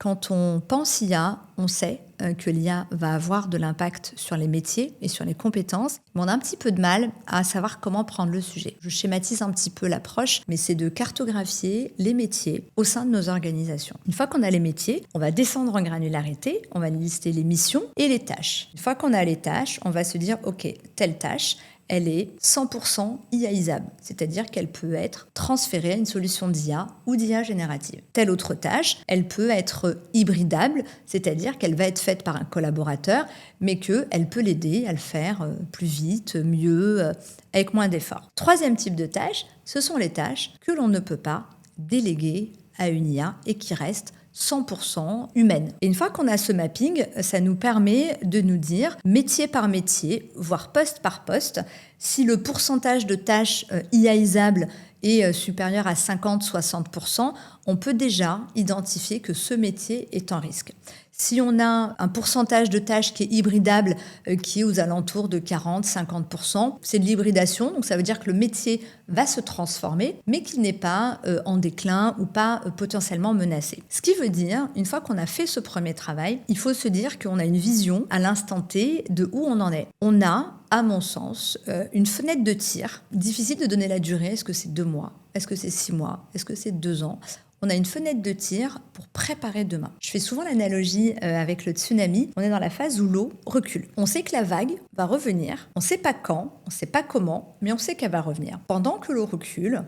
Quand on pense IA, on sait que l'IA va avoir de l'impact sur les métiers et sur les compétences, mais on a un petit peu de mal à savoir comment prendre le sujet. Je schématise un petit peu l'approche, mais c'est de cartographier les métiers au sein de nos organisations. Une fois qu'on a les métiers, on va descendre en granularité, on va lister les missions et les tâches. Une fois qu'on a les tâches, on va se dire, ok, telle tâche, elle est 100% IAisable, c'est-à-dire qu'elle peut être transférée à une solution d'IA ou d'IA générative. Telle autre tâche, elle peut être hybridable, c'est-à-dire qu'elle va être faite par un collaborateur, mais qu'elle peut l'aider à le faire plus vite, mieux, avec moins d'efforts. Troisième type de tâche, ce sont les tâches que l'on ne peut pas déléguer à une IA et qui restent 100% humaine. Et une fois qu'on a ce mapping, ça nous permet de nous dire, métier par métier, voire poste par poste, si le pourcentage de tâches IAisables est supérieur à 50-60%, on peut déjà identifier que ce métier est en risque. Si on a un pourcentage de tâches qui est hybridable, qui est aux alentours de 40-50%, c'est de l'hybridation, donc ça veut dire que le métier va se transformer, mais qu'il n'est pas en déclin ou pas potentiellement menacé. Ce qui veut dire, une fois qu'on a fait ce premier travail, il faut se dire qu'on a une vision à l'instant T de où on en est. On a, à mon sens, une fenêtre de tir. Difficile de donner la durée. Est-ce que c'est 2 mois? Est-ce que c'est 6 mois? Est-ce que c'est 2 ans? On a une fenêtre de tir pour préparer demain. Je fais souvent l'analogie avec le tsunami. On est dans la phase où l'eau recule. On sait que la vague va revenir. On ne sait pas quand, on ne sait pas comment, mais on sait qu'elle va revenir. Pendant que l'eau recule,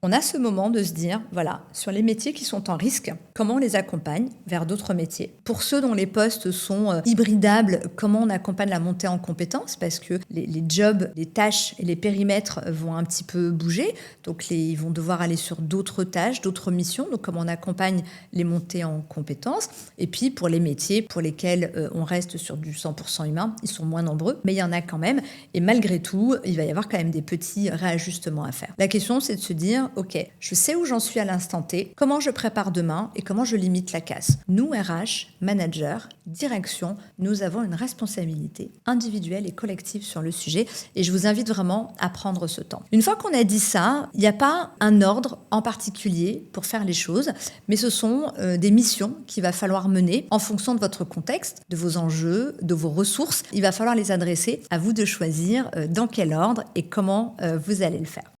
on a ce moment de se dire, voilà, sur les métiers qui sont en risque, comment on les accompagne vers d'autres métiers. Pour ceux dont les postes sont hybridables, comment on accompagne la montée en compétences, parce que les jobs, les tâches et les périmètres vont un petit peu bouger, donc ils vont devoir aller sur d'autres tâches, d'autres missions, donc comment on accompagne les montées en compétences. Et puis pour les métiers pour lesquels on reste sur du 100% humain, ils sont moins nombreux, mais il y en a quand même, et malgré tout, il va y avoir quand même des petits réajustements à faire. La question, c'est de se dire, ok, je sais où j'en suis à l'instant T, comment je prépare demain et comment je limite la casse. Nous, RH, managers, direction, nous avons une responsabilité individuelle et collective sur le sujet et je vous invite vraiment à prendre ce temps. Une fois qu'on a dit ça, il n'y a pas un ordre en particulier pour faire les choses, mais ce sont des missions qu'il va falloir mener en fonction de votre contexte, de vos enjeux, de vos ressources. Il va falloir les adresser, à vous de choisir dans quel ordre et comment vous allez le faire.